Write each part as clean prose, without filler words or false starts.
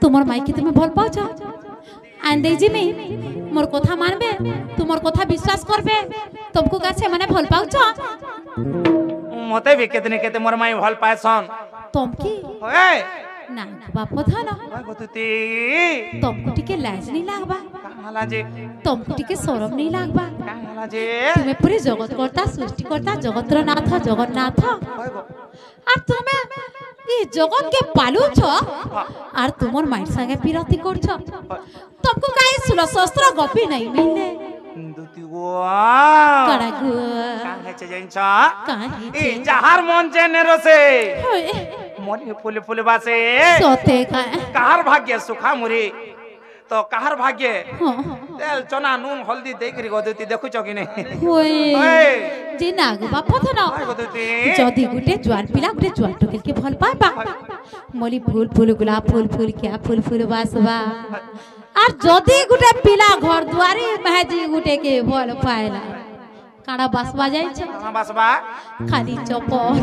तुमर माई के तुम्हें भल पाउछ आन दे जिमी मोर कथा मानबे तुमर कथा विश्वास करबे तुमको कासे माने भल पाउछ मते भी केतने केते मोर माई भल पाएसन तुम की ओए ना बाप धन ओए गतुती तुमको टिके लाज नहीं लागबा काहला जे तुमको टिके शरम नहीं लागबा काहला जे तुम्हें पूरे जगत करता सृष्टि करता जगतर नाथ जगन्नाथ ओए गो আর তুমি এই জগৎকে পালুছ আর তোমার মায়ের সঙ্গে বিরতি করছ तुमको काहे सुलो शस्त्र गपी नहीं मिले दुती गो कड़ा गो काहे चे जइन्छ काहे ए जहार मन जे नेरोसे होय मोरी फुले फुले बासे सोते का कहार भाग्य सुखा मुरी तो कहार भाग्य हां तेल चना नून हल्दी देकरी गदुती देखु छ कि नहीं होय ओए जे नाग बाप धन ओए गदुती जदी गुटे जुआन पिला गुटे जुआन टोकेल के भल पाबा मोली फूल फूल गुलाब फूल फूल क्या फूल फूल बासबा আর যদি গুটে পিলা ঘর দুয়ারে মেহেজি গুটে কে ভল পায়লা কাড়া বাসবা যাইছে बासबा খালি চপল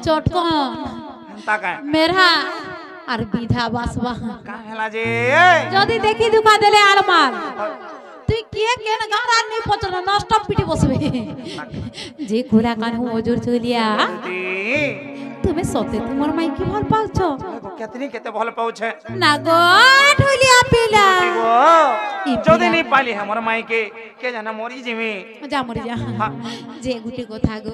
চটকন ताका মেরহা আর বিধা বাসবা काहेला जे যদি দেখি দুকা দেলে আলমাল তুই কে কেন গাড়া নি পচন নষ্ট পিটি বসবে যে ঘোরা কান ওজুর চলিয়া गदुती তুমি সতে তোমার মাই কি ভাল পাউছ केतनी केते भल पाउछे না গো ঢুলিয়া পিলা गो जदी नहीं पाली हमर माई के जाना मोरी जिमी যা মরে যা যে গুটি কথা গো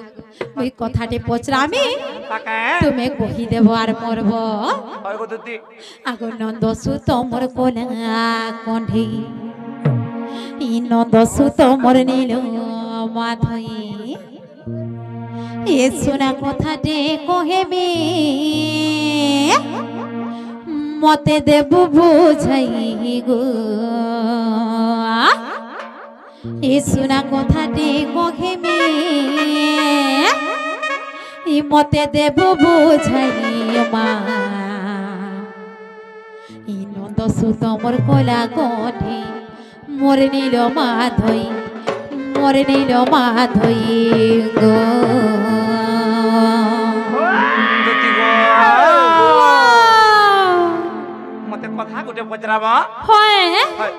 ওই কথাটে পচরামি ताका তুমি কহি দেব আর মরব ओए गदुती আগো নন্দসু তোমর কোলা কণ্ঠে ই নন্দসু তোমর নীল মাধই এ শোনা কথাটে কহেবে মতে দেব বুঝাই গো এ শোনা কথাটে কহেবে মতে দেব বুঝাই মা ই নন্দসু তোমর কলা কণ্ঠে মোর নীল মাধই মোরে নীল মাধই গো गदुती गो मते कथा गुटे पचराबा হয় হয়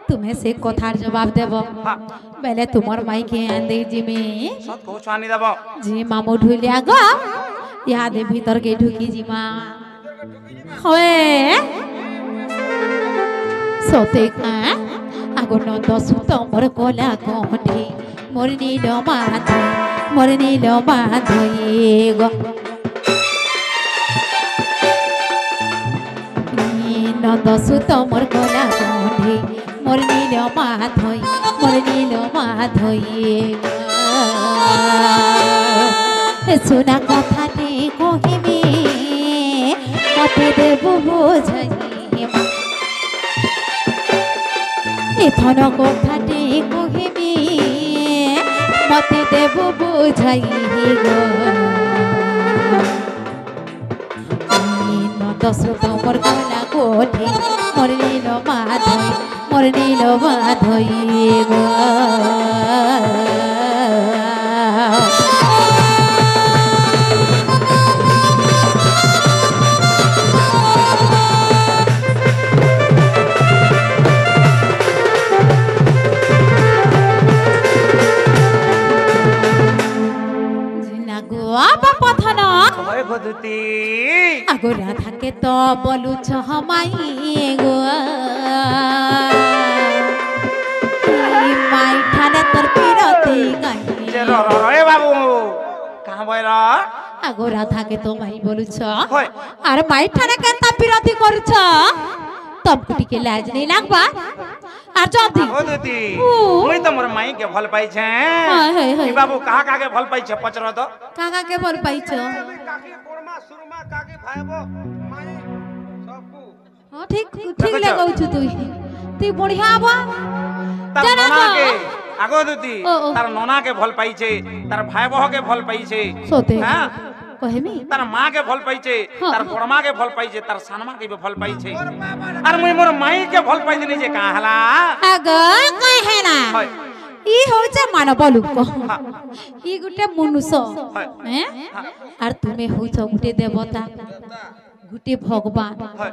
তুমি সে কথার জবাব দেব হ্যাঁ বেলে তোমার মাইকে আন্দে জিমে সত কো ছানি দেব জি মামু ঢুলিয়া গো ইয়াদে ভিতর কে ঢুকি জিমা হয় সতে কা আগো নন্দসু তোমর কলা কণ্ঠে মোর নীল মাধই মোর নীল মাধই গো নন্দসু তোমর কলা কণ্ঠে মোর নীল মাধই মোর নীল মাধই গো শোনা কথাটি কহিবি মতে দেব বোঝাই এথন কথাটি কহিবি মতে দেব বুঝাই গো নন্দসু তোমর কলা কোঠে মোর নীল মাধই মোর নীল মাধই গো পথন ओए गदुती আগো রাধাকে তো বলুছ হমাই গো মাই ঠানে তোর পিরতে গাই जे रे बाबू कहां बइरा আগো রাধাকে তো মাই বলুছ হয় আর মাই ঠানে কেনতা পিরতি করছ তবকু টিকে লাজ নেই লাগবা আর যদি गदुती ও। मुई तो मोर माई के भल पाई छे हाय, हाय, हाय। ई बाबू कहा काके भल पाई छे पचरा तो কাকাকে বল পাইছ কাকি বড়মা সুরমা কাকি ভাইবো মাই সবকু হ্যাঁ ঠিক ঠিক দেখছ? লাগাউছ তুই তুই বড়িয়া হবা तार জানা नना তো? के आगो दुती ओ, ओ। तार नना के भल पाई छे तार भाई बह के भल पाई छे সতে हां কহেমি तार मां के भल पाई छे हाँ। तार बड़मा के भल पाई छे तार सानमा के भी भल पाई छे और मुई मोर माई के भल पाई दिनी जे कहा हला আগ কহে না হয় ই হচ্ছে মানব লোক हां ই গুটে মনুষ্য হয় হ্যাঁ আর তুমি হইছ গুটে দেবতা গুটে ভগবান হয়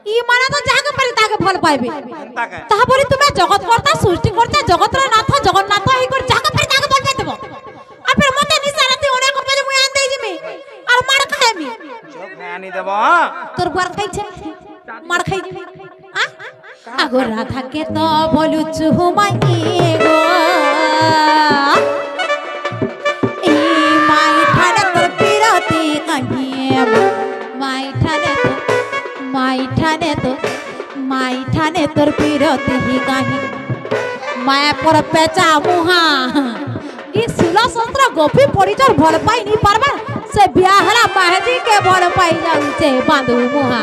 ই মানে তো যাকে পারে তাকে ভাল পাইবে এন্তা কে তাহা বলি তুমি জগৎ কর্তা সৃষ্টি কর্তা জগতের নাথ জগন্নাথ এই করে যাকে পারে তাকে ভাল পাই দেব আর ফের মতে নিশানাতে অনেক করবে যে মুই আন দেই জিমি আর মার খাইমি চোখ আনি দেব তোর বার খাইছে মার খাই আ আগো রাধাকে তো বলুছু মাই গো এই মাই ঠানে তোর পিরতি কাহিয়ে মাই ঠানে তোর পিরতি কাহি মায়া পর পেচা মুহা ই 16 17 গোপী পরিচর ভাল পাই নি পারবা সে বিয়া হলা মাহাজি কে ভাল পাই যাউছে বাঁধু মুহা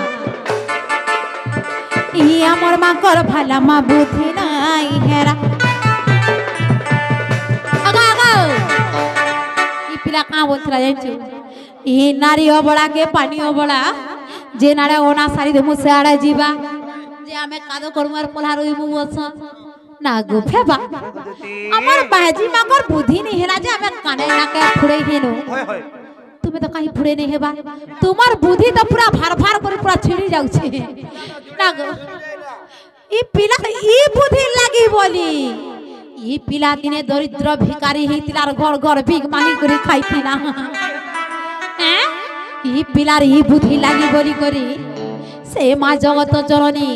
ই আমার মাকর ভালা মা বুদ্ধি নাই হেরা আগা আগা ই পিলা কা বলছরা যাইছো ই নারী অবলা কে পানি অবলা যে নাড়ে ওনা সারি দেমু সে আড়ে ଯିବା যে আমি কাদো করমার পোলা রইমু বস না গো ফেবা আমার বাজি মাকর বুদ্ধি নি হেলা যে আমি কানে নাকে ফুড়ে হেনো হয় হয় তুমি তো কাহি ফুড়ে নি হেবা তোমার বুদ্ধি তো পুরা ভার ভার করে পুরা ছিড়ি যাଉଛି না গো ই পিলা ই বুদ্ধি লাগি বলি ই পিলা দিনে দরিদ্র ভিখারি হইতিলার ঘর ঘর ভিক মাগি করে খাইতিলা হ্যাঁ ই পিলার ই বুদ্ধি লাগি বলি করি সে মা জগত জননী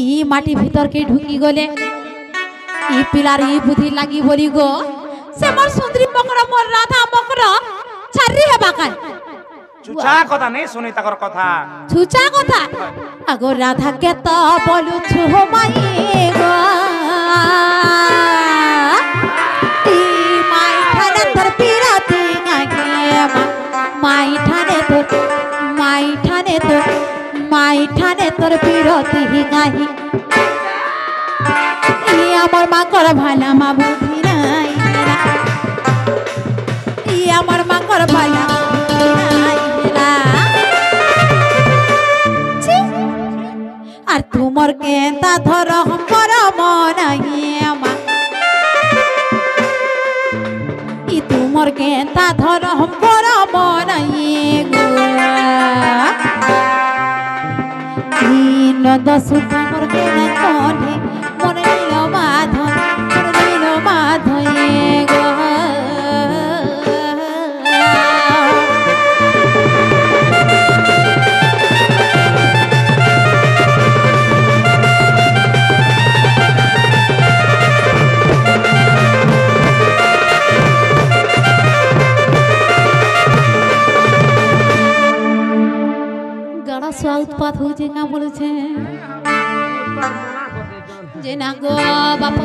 ই মাটি ভিতর কে ঢুকি গলে ই পিলার ই বুদ্ধি লাগি বলি গো সে মোর সুন্দরী মকরা মোর রাধা মকরা ছাড়ি হেবা কান চুচা কথা নেই শুনি তাকর কথা ছুচা কথা আগো রাধা কে তো বলু छु মাই গো ই মাই ঠানে তোর পিরাতি গাগে মাই ঠানে তোর পিরতি গাহি ই আমার মা কর ভালা মা বুদ্ধি নাই ই আমার মা কর ভালা আর তোমার কেতা ধর হমর মনাইমা ই তোমার কেতা ধর হমর মনাই গো নন্দ সুখ মোর কেনা কনে মনে নীল মাধয়ে গো গাড়া সোয়া উৎপাত হয়েছে না বলেছে যে না গো বাপ